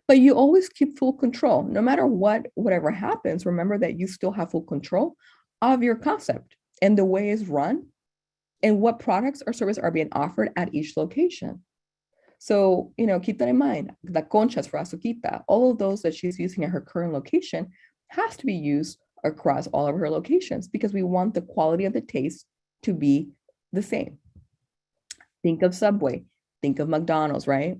But you always keep full control. No matter whatever happens, remember that you still have full control of your concept and the way it's run and what products or services are being offered at each location. So, keep that in mind. The conchas for Azuquita, all of those that she's using at her current location has to be used across all of her locations because we want the quality of the taste to be the same. Think of Subway, think of McDonald's, right?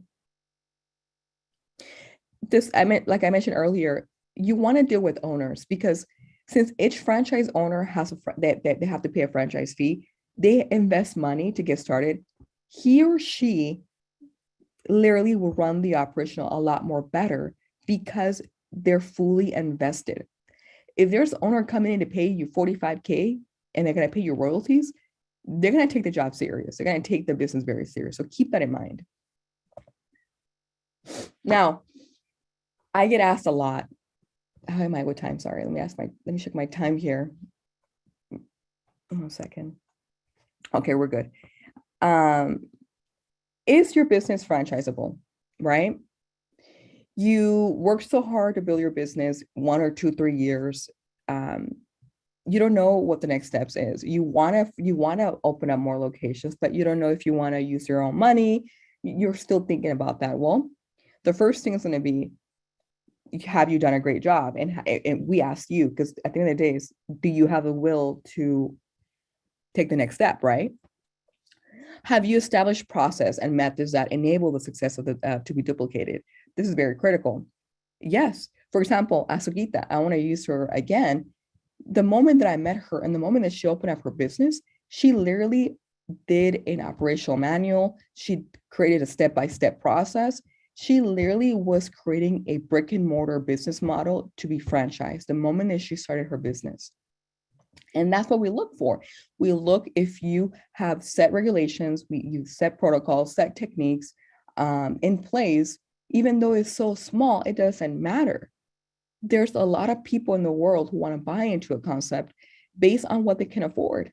Like I mentioned earlier, you want to deal with owners because since each franchise owner has they have to pay a franchise fee, they invest money to get started. He or she literally will run the operation a lot more better because they're fully invested. If there's an owner coming in to pay you $45K and they're going to pay you royalties, they're going to take the job serious. They're going to take the business very serious. So keep that in mind. Now, I get asked a lot, how am I with time? Sorry, let me check my time here. 1 second. Okay, we're good. Is your business franchisable, right? You work so hard to build your business 1 or 2, 3 years. You don't know what the next steps is. You want to open up more locations, but you don't know if you want to use your own money. You're still thinking about that. Well, the first thing is going to be, have you done a great job? And we ask you, because at the end of the day, do you have the will to take the next step, right? Have you established process and methods that enable the success of to be duplicated? This is very critical. Yes, For example, Azuquita, I want to use her again. The moment that I met her and the moment that she opened up her business, she literally did an operational manual. She created a step-by-step process. She literally was creating a brick and mortar business model to be franchised the moment that she started her business. And that's what we look for. We look if you have set regulations, you set protocols, set techniques in place, even though it's so small, it doesn't matter. There's a lot of people in the world who want to buy into a concept based on what they can afford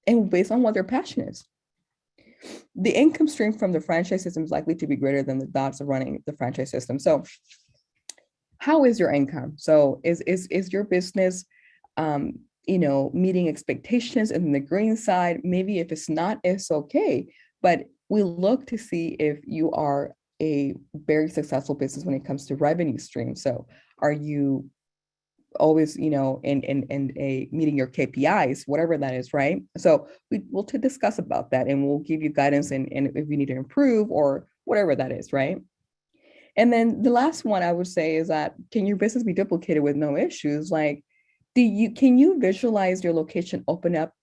and based on what their passion is. The income stream from the franchise system is likely to be greater than the dots of running the franchise system. So how is your income? So is your business meeting expectations in the green side? Maybe if it's not, it's okay. But we look to see if you are a very successful business when it comes to revenue stream. So are you always, in a meeting your KPIs, whatever that is, right? So we'll to discuss about that, and we'll give you guidance and if you need to improve or whatever that is, right? And then the last one I would say is that, can your business be duplicated with no issues? Like, can you visualize your location open up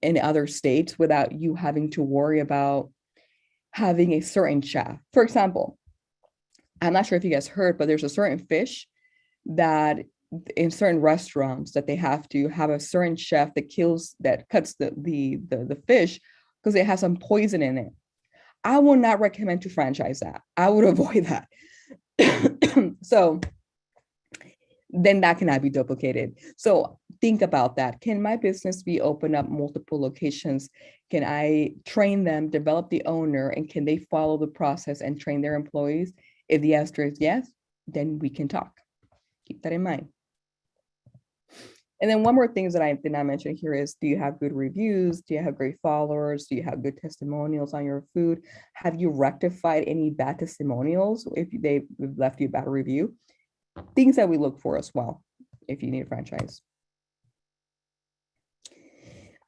in other states without you having to worry about having a certain chef? For example, I'm not sure if you guys heard, but there's a certain fish that in certain restaurants that they have to have a certain chef that cuts the fish because it has some poison in it. I would not recommend to franchise that. I would avoid that. So then that cannot be duplicated. So think about that. Can my business be open up multiple locations? Can I train them, develop the owner, and can they follow the process and train their employees? If the answer is yes, then we can talk. Keep that in mind. And then one more thing that I did not mention here is, do you have good reviews? Do you have great followers? Do you have good testimonials on your food? Have you rectified any bad testimonials if they've left you a bad review? Things that we look for as well if you need a franchise.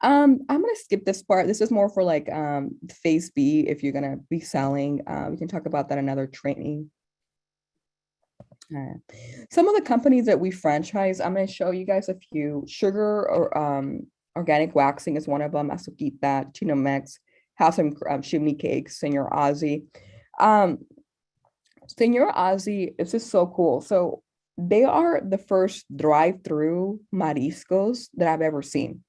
I'm gonna skip this part. This is more for like phase B. If you're gonna be selling, we can talk about that another training. Some of the companies that we franchise, I'm going to show you guys a few. Sugar or Organic Waxing is one of them. Azuquita, Chino Mex, House and Chimney Cakes, Senor Ozzy. Senor Ozzy, it's just so cool. So they are the first drive-through mariscos that I've ever seen.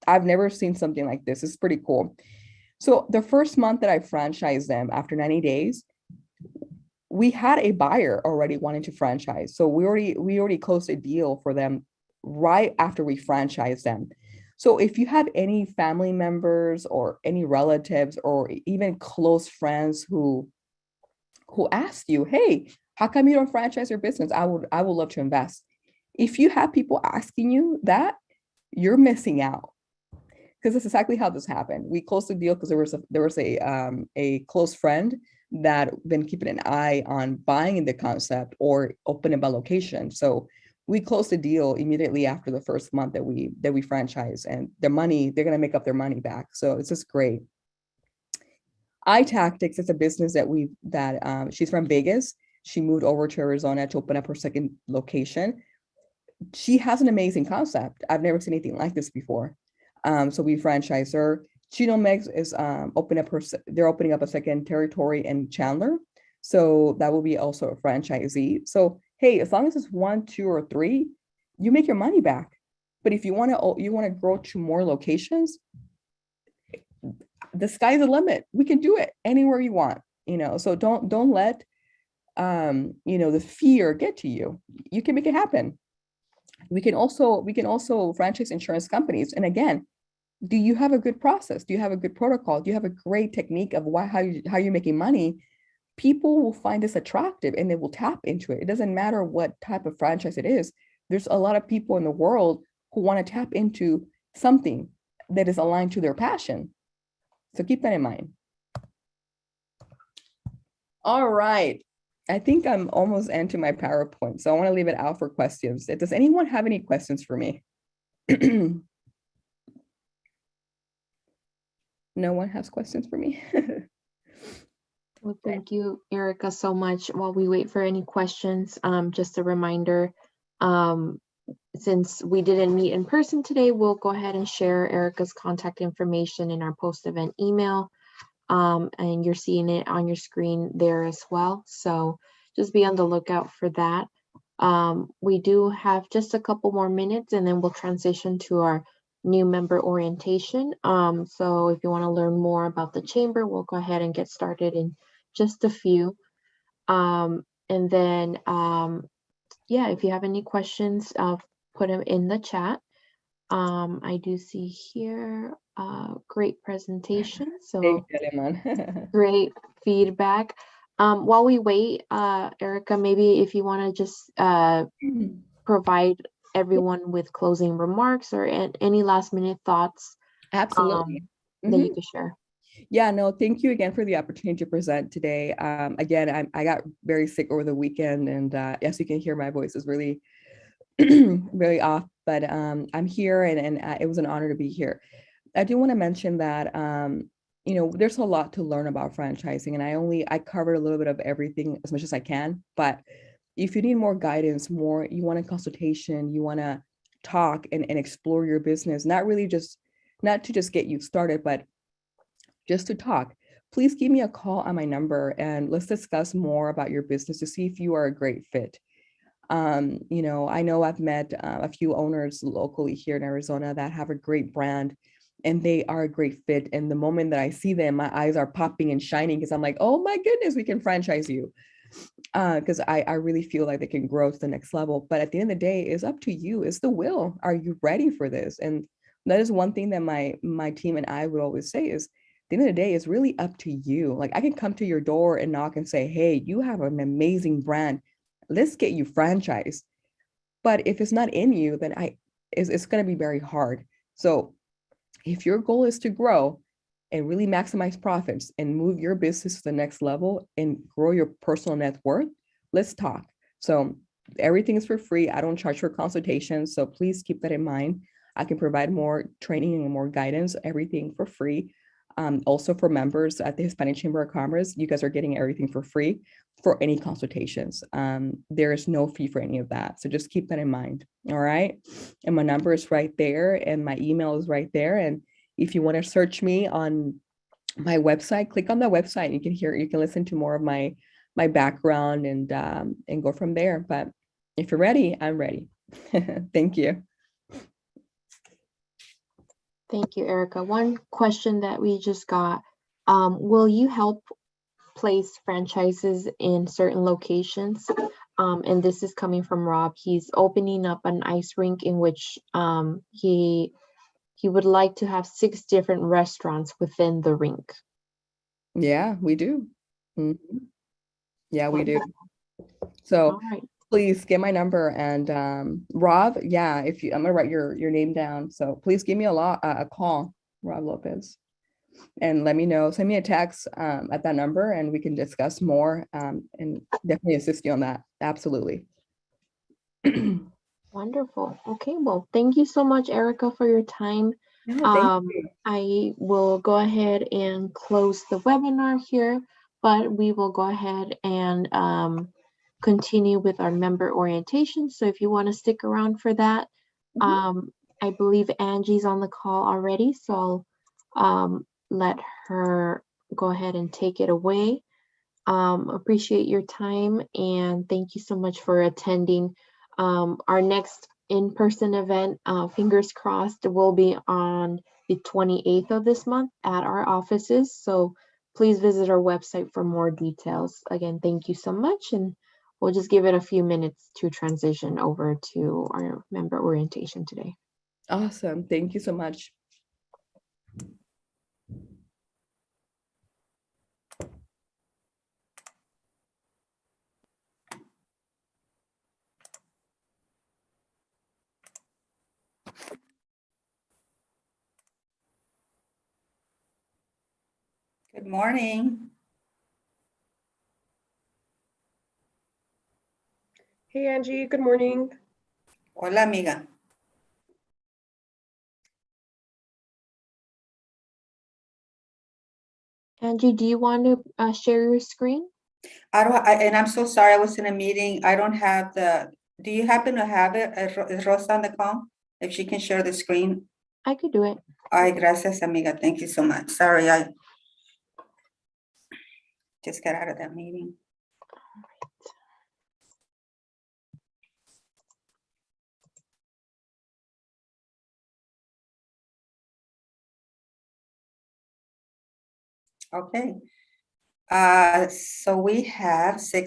I've never seen something like this. It's pretty cool. So the first month that I franchised them, after 90 days, we had a buyer already wanting to franchise. So we already closed a deal for them right after we franchised them. So if you have any family members or any relatives or even close friends who ask you, hey, how come you don't franchise your business? I would love to invest. If you have people asking you that, you're missing out. Because that's exactly how this happened. We closed the deal because there was a close friend that been keeping an eye on buying the concept or opening a location. So we closed the deal immediately after the first month that we franchise, and they're gonna make up their money back. So it's just great. iTactics is a business that she's from Vegas. She moved over to Arizona to open up her second location. She has an amazing concept. I've never seen anything like this before. So we franchise her. Chino Mex is they're opening up a second territory in Chandler. So that will be also a franchisee. So, hey, as long as it's 1, 2, or 3, you make your money back. But if you want to grow to more locations, the sky's the limit. We can do it anywhere you want, so don't let, the fear get to you. You can make it happen. We can also franchise insurance companies. And again, do you have a good process? Do you have a good protocol? Do you have a great technique of how you're making money? People will find this attractive and they will tap into it. It doesn't matter what type of franchise it is. There's a lot of people in the world who want to tap into something that is aligned to their passion. So keep that in mind. All right. I think I'm almost into my PowerPoint, so I want to leave it out for questions. Does anyone have any questions for me? No one has questions for me. Well, thank you, Erica, so much. While we wait for any questions, just a reminder, um, since we didn't meet in person today, we'll go ahead and share Erica's contact information in our post-event email. And you're seeing it on your screen there as well. So just be on the lookout for that. We do have just a couple more minutes and then we'll transition to our new member orientation. So if you want to learn more about the chamber, we'll go ahead and get started in just a few. And then, yeah, if you have any questions, put them in the chat. I do see here, great presentation. So Thank you, Aleman. great feedback. While we wait, Erica, maybe if you want to just provide everyone with closing remarks or any last minute thoughts Absolutely. that you could share. Yeah, no, thank you again for the opportunity to present today. Again, I got very sick over the weekend, and as you can hear, my voice is really, really off, but I'm here, and it was an honor to be here. I do want to mention that, you know, there's a lot to learn about franchising, and I covered a little bit of everything as much as I can, but if you need more guidance, you want a consultation, you want to talk and explore your business, not to just get you started, but just to talk, please give me a call on my number and let's discuss more about your business to see if you are a great fit. You know I've met a few owners locally here in Arizona that have a great brand and they are a great fit. And the moment that I see them, my eyes are popping and shining because I'm like, oh my goodness, we can franchise you. Because I really feel like they can grow to the next level. But at the end of the day, it's up to you. It's the will. Are you ready for this? And that is one thing that my team and I would always say is, the end of the day, it's really up to you. Like I can come to your door and knock and say, hey, you have an amazing brand. Let's get you franchised. But if it's not in you, then it's going to be very hard. So if your goal is to grow and really maximize profits and move your business to the next level and grow your personal net worth, let's talk. So everything is for free. I don't charge for consultations. So please keep that in mind. I can provide more training and more guidance, everything for free. Also for members at the Hispanic Chamber of Commerce, you guys are getting everything for free for any consultations. There is no fee for any of that. So just keep that in mind. All right. And my number is right there and my email is right there. And if you want to search me on my website, click on the website. You can listen to more of my background and go from there. But if you're ready, I'm ready. Thank you. Thank you, Erica. One question that we just got, will you help place franchises in certain locations? And this is coming from Rob. He's opening up an ice rink in which he would like to have 6 different restaurants within the rink. Yeah, we do. Mm-hmm. Yeah, we do. So all right. Please get my number and Rob, yeah, I'm gonna write your name down. So please give me a call, Rob Lopez, and let me know, send me a text at that number and we can discuss more and definitely assist you on that. Absolutely. Wonderful. Okay, well, thank you so much, Erica, for your time. No, thank you. I will go ahead and close the webinar here, but we will go ahead and continue with our member orientation. So if you want to stick around for that, I believe Angie's on the call already, so I'll let her go ahead and take it away. Appreciate your time and thank you so much for attending. Our next in-person event, fingers crossed, will be on the 28th of this month at our offices. So please visit our website for more details. Again, thank you so much. And we'll just give it a few minutes to transition over to our member orientation today. Awesome. Thank you so much. Good morning. Hey, Angie. Good morning. Hola, amiga. Angie, do you want to share your screen? And I'm so sorry, I was in a meeting. I don't have do you happen to have it? Is Rosa on the call? If she can share the screen? I could do it. Ay, gracias, amiga. Thank you so much. Sorry, I just got out of that meeting. Okay. So we have 6